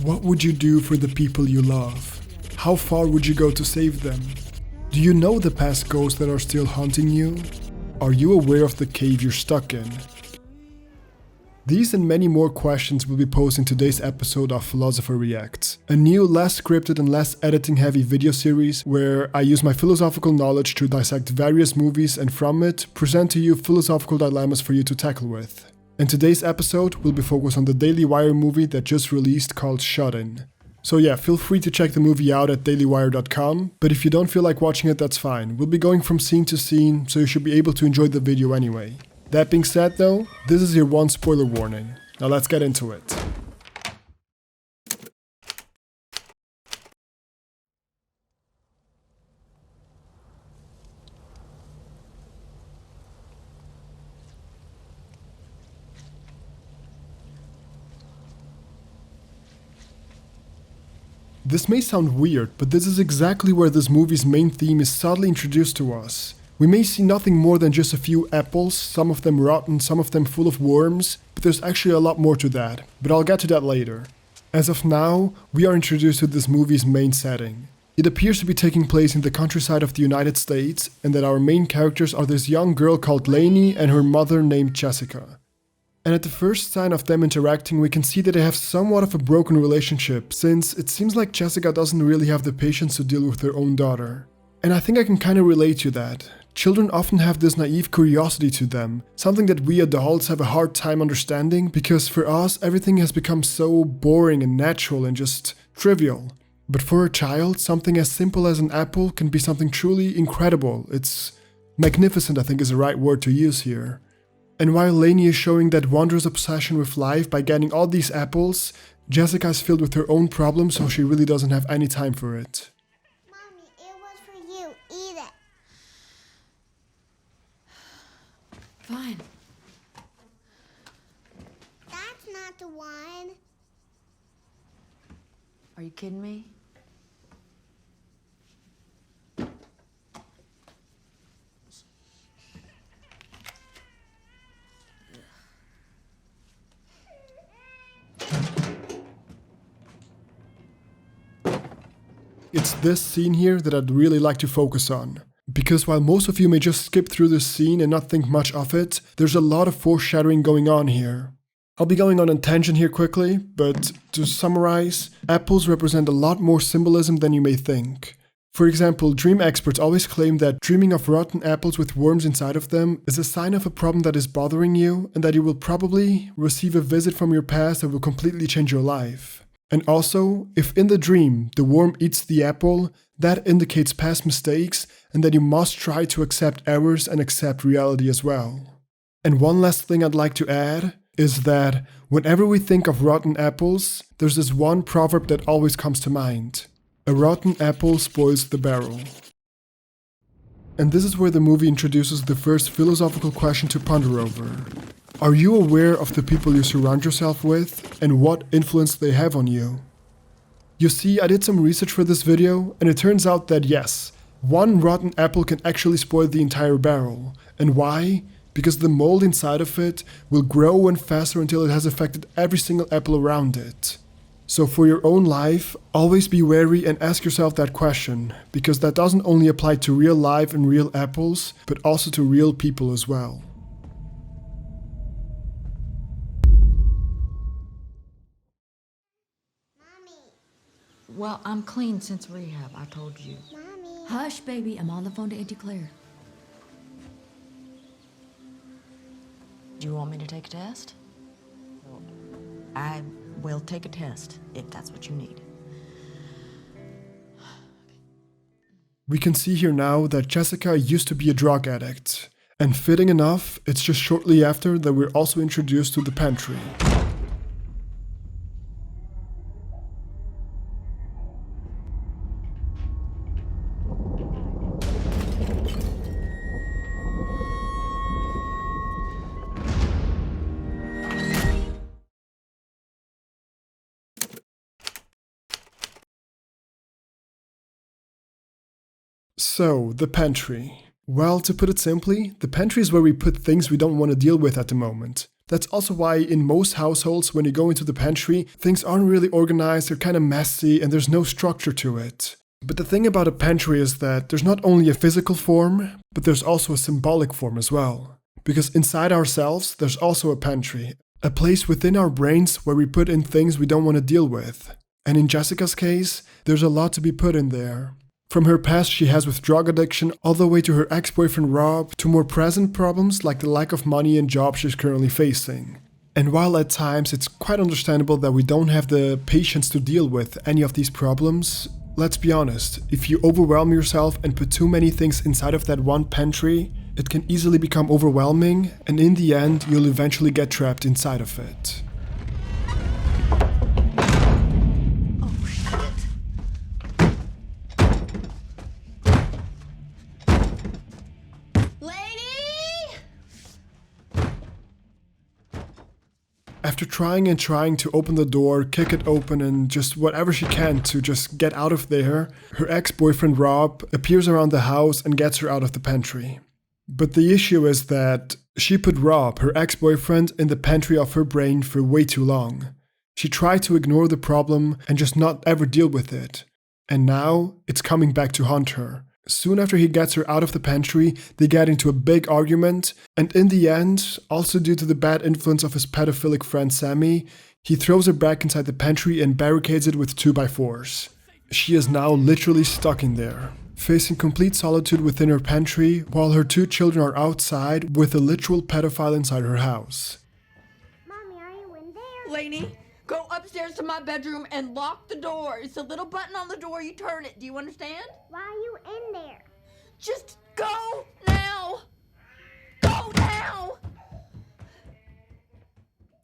What would you do for the people you love? How far would you go to save them? Do you know the past ghosts that are still haunting you? Are you aware of the cave you're stuck in? These and many more questions will be posed in today's episode of Philosopher Reacts, a new, less scripted and less editing-heavy video series where I use my philosophical knowledge to dissect various movies and from it, present to you philosophical dilemmas for you to tackle with. In today's episode, we'll be focused on the Daily Wire movie that just released called Shut In. So yeah, feel free to check the movie out at dailywire.com, but if you don't feel like watching it, that's fine. We'll be going from scene to scene, so you should be able to enjoy the video anyway. That being said though, this is your one spoiler warning. Now let's get into it. This may sound weird, but this is exactly where this movie's main theme is subtly introduced to us. We may see nothing more than just a few apples, some of them rotten, some of them full of worms, but there's actually a lot more to that, but I'll get to that later. As of now, we are introduced to this movie's main setting. It appears to be taking place in the countryside of the United States, and that our main characters are this young girl called Lainey and her mother named Jessica. And at the first sign of them interacting, we can see that they have somewhat of a broken relationship, since it seems like Jessica doesn't really have the patience to deal with her own daughter. And I think I can kind of relate to that. Children often have this naive curiosity to them, something that we adults have a hard time understanding because for us everything has become so boring and natural and just trivial. But for a child, something as simple as an apple can be something truly incredible. It's magnificent, I think is the right word to use here. And while Lainey is showing that wondrous obsession with life by getting all these apples, Jessica is filled with her own problems, so she really doesn't have any time for it. Mommy, it was for you. Eat it. Fine. That's not the one. Are you kidding me? It's this scene here that I'd really like to focus on. Because while most of you may just skip through this scene and not think much of it, there's a lot of foreshadowing going on here. I'll be going on a tangent here quickly, but to summarize, apples represent a lot more symbolism than you may think. For example, dream experts always claim that dreaming of rotten apples with worms inside of them is a sign of a problem that is bothering you and that you will probably receive a visit from your past that will completely change your life. And also, if in the dream the worm eats the apple, that indicates past mistakes and that you must try to accept errors and accept reality as well. And one last thing I'd like to add is that whenever we think of rotten apples, there's this one proverb that always comes to mind. A rotten apple spoils the barrel. And this is where the movie introduces the first philosophical question to ponder over. Are you aware of the people you surround yourself with and what influence they have on you? You see, I did some research for this video and it turns out that yes, one rotten apple can actually spoil the entire barrel. And why? Because the mold inside of it will grow and faster until it has affected every single apple around it. So for your own life, always be wary and ask yourself that question, because that doesn't only apply to real life and real apples, but also to real people as well. Well, I'm clean since rehab, I told you. Mommy. Hush, baby. I'm on the phone to Auntie Claire. Do you want me to take a test? I will take a test, if that's what you need. We can see here now that Jessica used to be a drug addict. And fitting enough, it's just shortly after that we're also introduced to the Pantry. So, the Pantry. Well, to put it simply, the pantry is where we put things we don't want to deal with at the moment. That's also why in most households, when you go into the pantry, things aren't really organized, they're kind of messy, and there's no structure to it. But the thing about a pantry is that there's not only a physical form, but there's also a symbolic form as well. Because inside ourselves, there's also a pantry, a place within our brains where we put in things we don't want to deal with. And in Jessica's case, there's a lot to be put in there. From her past she has with drug addiction, all the way to her ex-boyfriend Rob, to more present problems like the lack of money and job she's currently facing. And while at times it's quite understandable that we don't have the patience to deal with any of these problems, let's be honest, if you overwhelm yourself and put too many things inside of that one pantry, it can easily become overwhelming, and in the end, you'll eventually get trapped inside of it. Oh, shit. Lady! After trying and trying to open the door, kick it open, and just whatever she can to just get out of there, her ex-boyfriend Rob appears around the house and gets her out of the pantry. But the issue is that she put Rob, her ex-boyfriend, in the pantry of her brain for way too long. She tried to ignore the problem and just not ever deal with it. And now, it's coming back to haunt her. Soon after he gets her out of the pantry, they get into a big argument, and in the end, also due to the bad influence of his pedophilic friend Sammy, he throws her back inside the pantry and barricades it with 2x4s. She is now literally stuck in there, facing complete solitude within her pantry, while her 2 children are outside with a literal pedophile inside her house. Mommy, are you in there? Lainey, go upstairs to my bedroom and lock the door. It's a little button on the door, you turn it. Do you understand? Why are you in there? Just go now! Go now!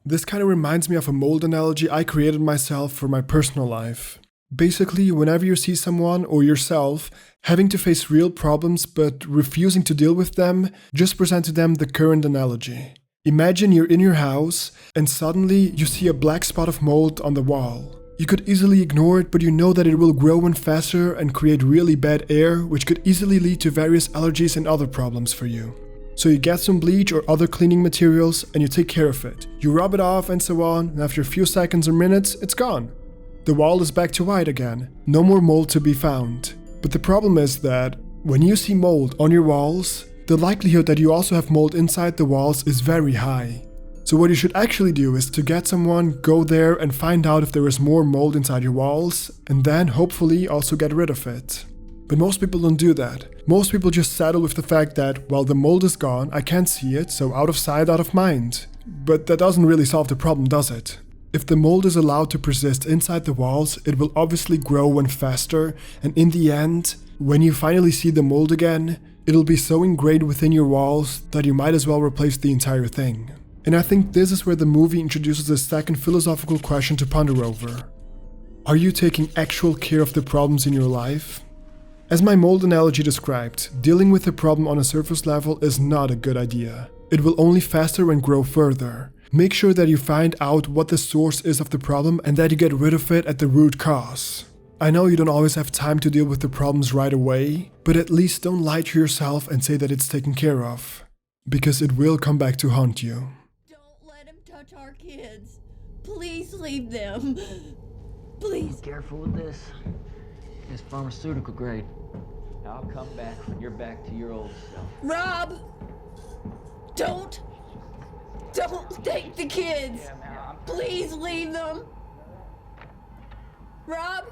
This kind of reminds me of a mold analogy I created myself for my personal life. Basically, whenever you see someone or yourself having to face real problems but refusing to deal with them, just present to them the current analogy. Imagine you're in your house and suddenly you see a black spot of mold on the wall. You could easily ignore it, but you know that it will grow and fester and create really bad air, which could easily lead to various allergies and other problems for you. So you get some bleach or other cleaning materials and you take care of it. You rub it off and so on, and after a few seconds or minutes, it's gone. The wall is back to white again, no more mold to be found. But the problem is that when you see mold on your walls, the likelihood that you also have mold inside the walls is very high. So what you should actually do is to get someone, go there and find out if there is more mold inside your walls, and then hopefully also get rid of it. But most people don't do that. Most people just settle with the fact that, well, the mold is gone, I can't see it, so out of sight, out of mind. But that doesn't really solve the problem, does it? If the mold is allowed to persist inside the walls, it will obviously grow and fester, and in the end, when you finally see the mold again, it'll be so ingrained within your walls that you might as well replace the entire thing. And I think this is where the movie introduces a second philosophical question to ponder over. Are you taking actual care of the problems in your life? As my mold analogy described, dealing with a problem on a surface level is not a good idea. It will only fester and grow further. Make sure that you find out what the source is of the problem and that you get rid of it at the root cause. I know you don't always have time to deal with the problems right away, but at least don't lie to yourself and say that it's taken care of. Because it will come back to haunt you. Don't let him touch our kids. Please leave them. Please. Be careful with this. It's pharmaceutical grade. I'll come back when you're back to your old self. Rob! Don't take the kids. Please leave them. Rob?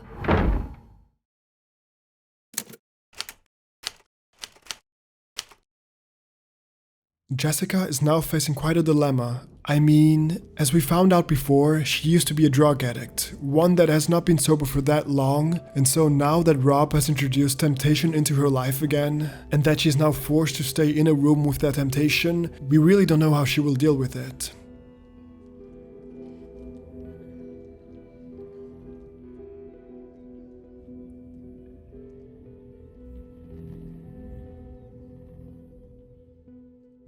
Jessica is now facing quite a dilemma. I mean, as we found out before, she used to be a drug addict, one that has not been sober for that long, and so now that Rob has introduced temptation into her life again, and that she's now forced to stay in a room with that temptation, we really don't know how she will deal with it.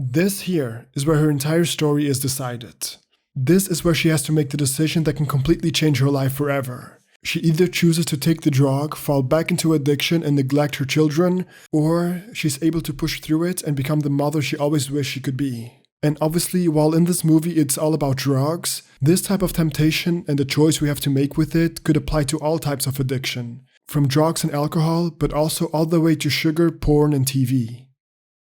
This here is where her entire story is decided. This is where she has to make the decision that can completely change her life forever. She either chooses to take the drug, fall back into addiction and neglect her children, or she's able to push through it and become the mother she always wished she could be. And obviously, while in this movie it's all about drugs, this type of temptation and the choice we have to make with it could apply to all types of addiction, from drugs and alcohol, but also all the way to sugar, porn, and TV.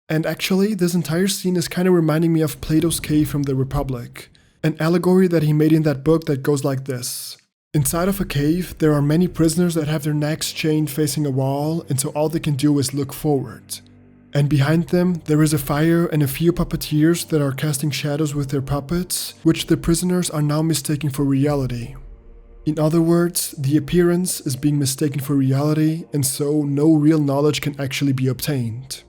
And actually, this entire scene is kind of reminding me of Plato's cave from the Republic, an allegory that he made in that book that goes like this. Inside of a cave, there are many prisoners that have their necks chained facing a wall, and so all they can do is look forward. And behind them, there is a fire and a few puppeteers that are casting shadows with their puppets, which the prisoners are now mistaking for reality. In other words, the appearance is being mistaken for reality, and so no real knowledge can actually be obtained.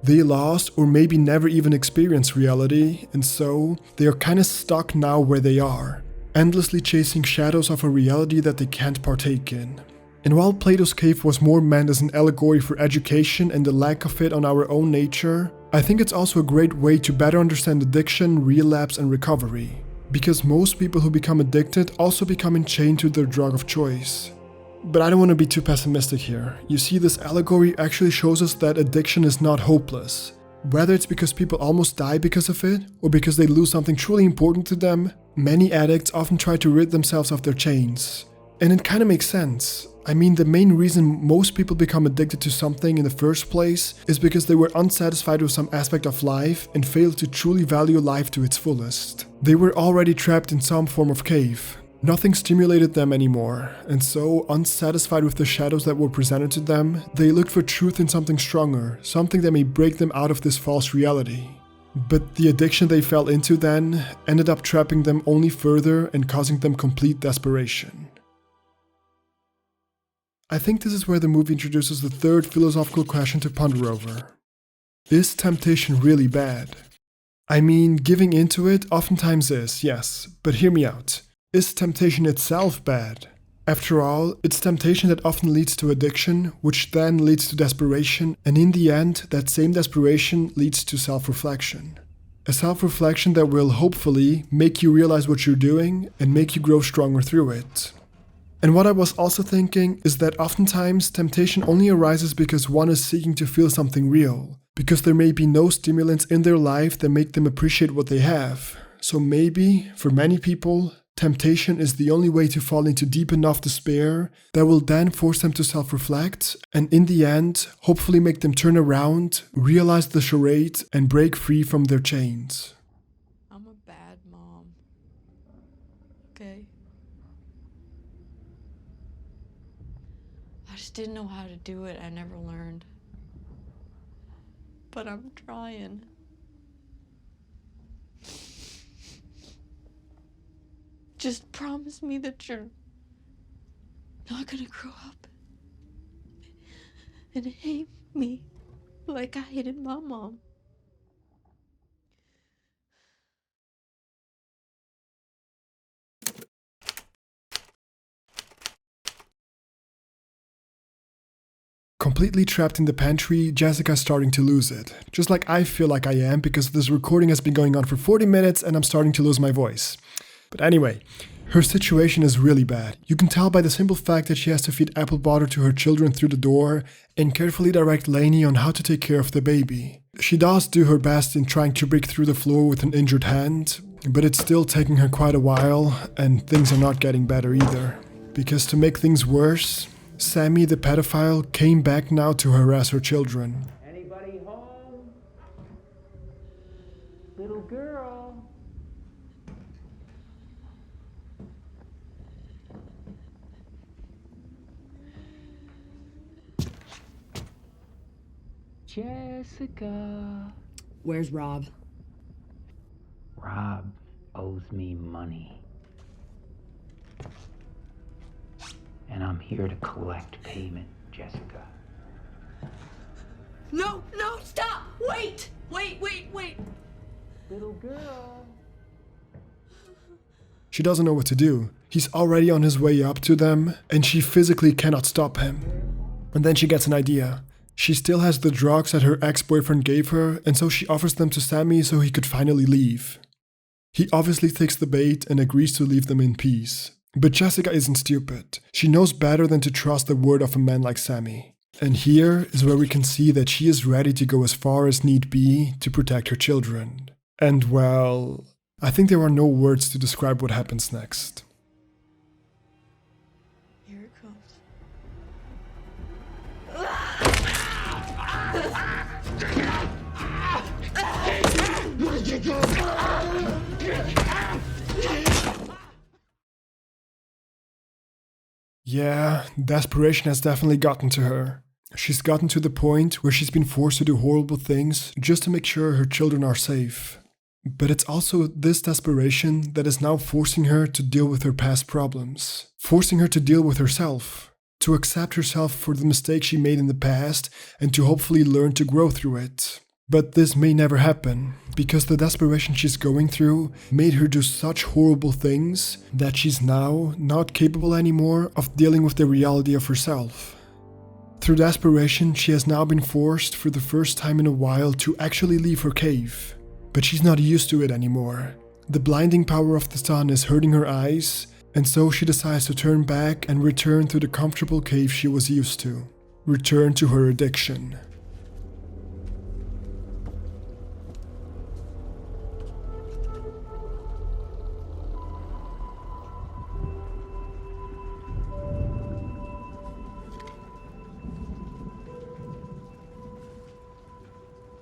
They lost or maybe never even experienced reality, and so they are kinda stuck now where they are, endlessly chasing shadows of a reality that they can't partake in. And while Plato's cave was more meant as an allegory for education and the lack of it on our own nature, I think it's also a great way to better understand addiction, relapse, and recovery. Because most people who become addicted also become enchained to their drug of choice. But I don't want to be too pessimistic here. You see, this allegory actually shows us that addiction is not hopeless. Whether it's because people almost die because of it, or because they lose something truly important to them, many addicts often try to rid themselves of their chains. And it kind of makes sense. I mean, the main reason most people become addicted to something in the first place is because they were unsatisfied with some aspect of life and failed to truly value life to its fullest. They were already trapped in some form of cave. Nothing stimulated them anymore, and so, unsatisfied with the shadows that were presented to them, they looked for truth in something stronger, something that may break them out of this false reality. But the addiction they fell into then ended up trapping them only further and causing them complete desperation. I think this is where the movie introduces the third philosophical question to ponder over. Is temptation really bad? I mean, giving into it oftentimes is, yes, but hear me out. Is temptation itself bad? After all, it's temptation that often leads to addiction, which then leads to desperation, and in the end, that same desperation leads to self-reflection. A self-reflection that will hopefully make you realize what you're doing and make you grow stronger through it. And what I was also thinking is that oftentimes temptation only arises because one is seeking to feel something real, because there may be no stimulants in their life that make them appreciate what they have. So maybe, for many people, temptation is the only way to fall into deep enough despair that will then force them to self-reflect, and in the end, hopefully make them turn around, realize the charade, and break free from their chains. I'm a bad mom. Okay? I just didn't know how to do it. I never learned. But I'm trying. Just promise me that you're not gonna grow up and hate me like I hated my mom. Completely trapped in the pantry, Jessica's starting to lose it. Just like I feel like I am, because this recording has been going on for 40 minutes and I'm starting to lose my voice. But anyway, her situation is really bad. You can tell by the simple fact that she has to feed apple butter to her children through the door and carefully direct Lainey on how to take care of the baby. She does do her best in trying to break through the floor with an injured hand, but it's still taking her quite a while, and things are not getting better either. Because to make things worse, Sammy the pedophile came back now to harass her children. Anybody home? Little girl. Jessica. Where's Rob? Rob owes me money. And I'm here to collect payment, Jessica. No, stop! Wait! Little girl. She doesn't know what to do. He's already on his way up to them, and she physically cannot stop him. And then she gets an idea. She still has the drugs that her ex-boyfriend gave her, and so she offers them to Sammy so he could finally leave. He obviously takes the bait and agrees to leave them in peace. But Jessica isn't stupid. She knows better than to trust the word of a man like Sammy. And here is where we can see that she is ready to go as far as need be to protect her children. And well, I think there are no words to describe what happens next. Here it comes. Yeah, desperation has definitely gotten to her. She's gotten to the point where she's been forced to do horrible things just to make sure her children are safe. But it's also this desperation that is now forcing her to deal with her past problems, forcing her to deal with herself, to accept herself for the mistakes she made in the past and to hopefully learn to grow through it. But this may never happen, because the desperation she's going through made her do such horrible things that she's now not capable anymore of dealing with the reality of herself. Through desperation, she has now been forced for the first time in a while to actually leave her cave. But she's not used to it anymore. The blinding power of the sun is hurting her eyes, and so she decides to turn back and return to the comfortable cave she was used to. Return to her addiction.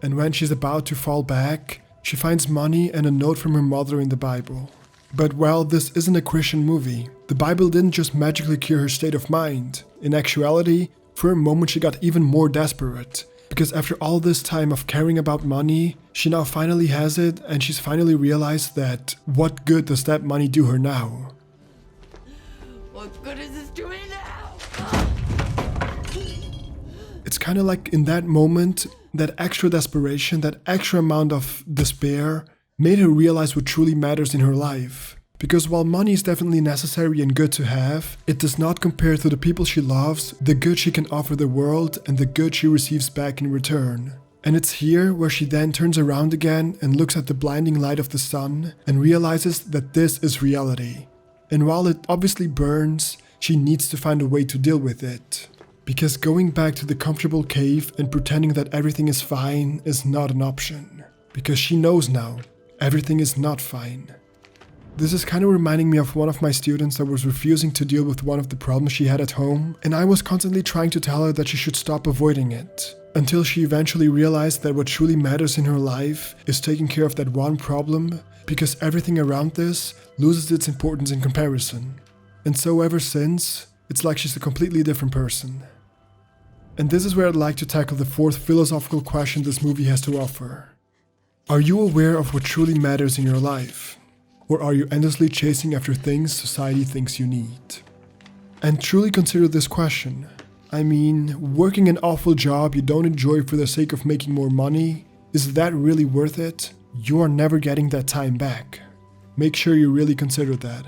And when she's about to fall back, she finds money and a note from her mother in the Bible. But while this isn't a Christian movie, the Bible didn't just magically cure her state of mind. In actuality, for a moment she got even more desperate, because after all this time of caring about money, she now finally has it and she's finally realized that what good does that money do her now? What good is this to me now? It's kind of like in that moment, that extra desperation, that extra amount of despair made her realize what truly matters in her life. Because while money is definitely necessary and good to have, it does not compare to the people she loves, the good she can offer the world, and the good she receives back in return. And it's here where she then turns around again and looks at the blinding light of the sun and realizes that this is reality. And while it obviously burns, she needs to find a way to deal with it. Because going back to the comfortable cave and pretending that everything is fine is not an option. Because she knows now, everything is not fine. This is kind of reminding me of one of my students that was refusing to deal with one of the problems she had at home, and I was constantly trying to tell her that she should stop avoiding it. Until she eventually realized that what truly matters in her life is taking care of that one problem, because everything around this loses its importance in comparison. And so ever since, it's like she's a completely different person. And this is where I'd like to tackle the fourth philosophical question this movie has to offer. Are you aware of what truly matters in your life? Or are you endlessly chasing after things society thinks you need? And truly consider this question. I mean, working an awful job you don't enjoy for the sake of making more money, is that really worth it? You are never getting that time back. Make sure you really consider that.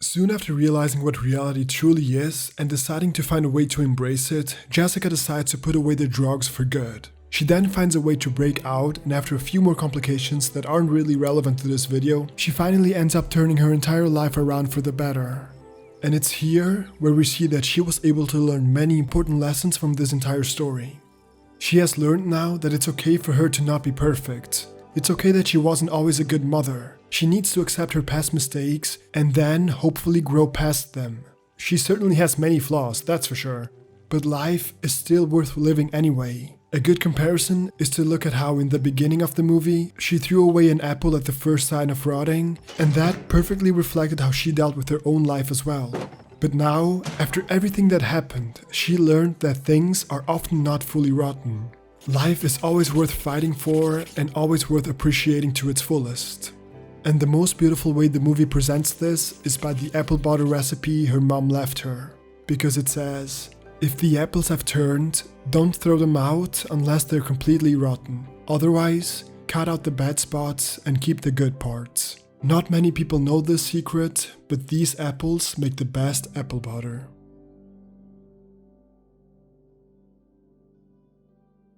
Soon after realizing what reality truly is and deciding to find a way to embrace it, Jessica decides to put away the drugs for good. She then finds a way to break out, and after a few more complications that aren't really relevant to this video, she finally ends up turning her entire life around for the better. And it's here where we see that she was able to learn many important lessons from this entire story. She has learned now that it's okay for her to not be perfect. It's okay that she wasn't always a good mother. She needs to accept her past mistakes and then hopefully grow past them. She certainly has many flaws, that's for sure. But life is still worth living anyway. A good comparison is to look at how in the beginning of the movie, she threw away an apple at the first sign of rotting, and that perfectly reflected how she dealt with her own life as well. But now, after everything that happened, she learned that things are often not fully rotten. Life is always worth fighting for and always worth appreciating to its fullest. And the most beautiful way the movie presents this is by the apple butter recipe her mom left her. Because it says, if the apples have turned, don't throw them out unless they're completely rotten. Otherwise, cut out the bad spots and keep the good parts. Not many people know this secret, but these apples make the best apple butter.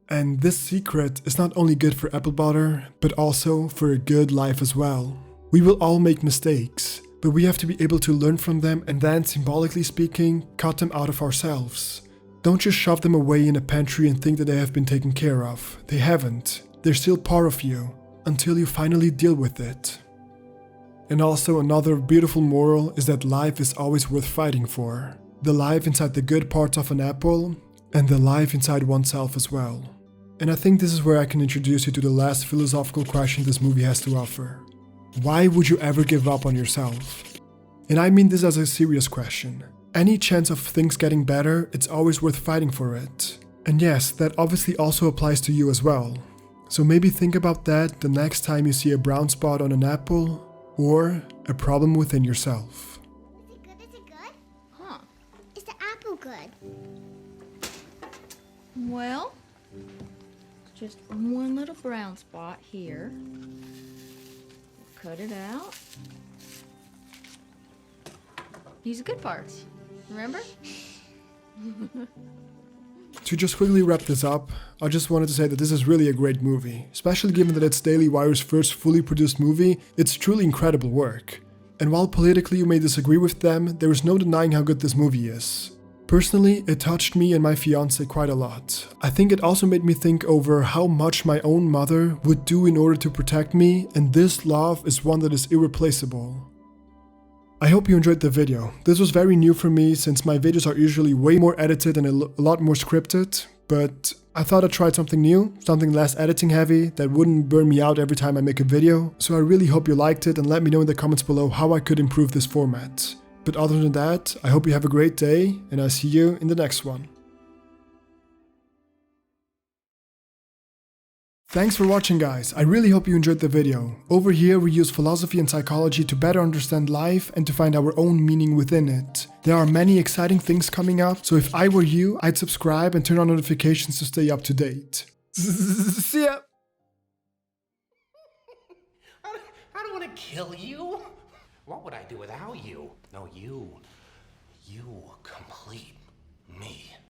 And this secret is not only good for apple butter, but also for a good life as well. We will all make mistakes, but we have to be able to learn from them and then, symbolically speaking, cut them out of ourselves. Don't just shove them away in a pantry and think that they have been taken care of. They haven't. They're still part of you, until you finally deal with it. And also another beautiful moral is that life is always worth fighting for. The life inside the good parts of an apple, and the life inside oneself as well. And I think this is where I can introduce you to the last philosophical question this movie has to offer. Why would you ever give up on yourself? And I mean this as a serious question. Any chance of things getting better, it's always worth fighting for it. And yes, that obviously also applies to you as well. So maybe think about that the next time you see a brown spot on an apple, or a problem within yourself. Is it good? Is it good? Huh. Is the apple good? Well, just one little brown spot here. Cut it out. These are good parts. Remember? To just quickly wrap this up, I just wanted to say that this is really a great movie. Especially given that it's Daily Wire's first fully produced movie, it's truly incredible work. And while politically you may disagree with them, there is no denying how good this movie is. Personally, it touched me and my fiancé quite a lot. I think it also made me think over how much my own mother would do in order to protect me, and this love is one that is irreplaceable. I hope you enjoyed the video. This was very new for me since my videos are usually way more edited and a lot more scripted, but I thought I'd try something new, something less editing heavy that wouldn't burn me out every time I make a video, so I really hope you liked it and let me know in the comments below how I could improve this format. But other than that, I hope you have a great day, and I'll see you in the next one. Thanks for watching, guys. I really hope you enjoyed the video. Over here we use philosophy and psychology to better understand life and to find our own meaning within it. There are many exciting things coming up, so if I were you, I'd subscribe and turn on notifications to stay up to date. See ya! I don't want to kill you. What would I do without you? No, you complete me.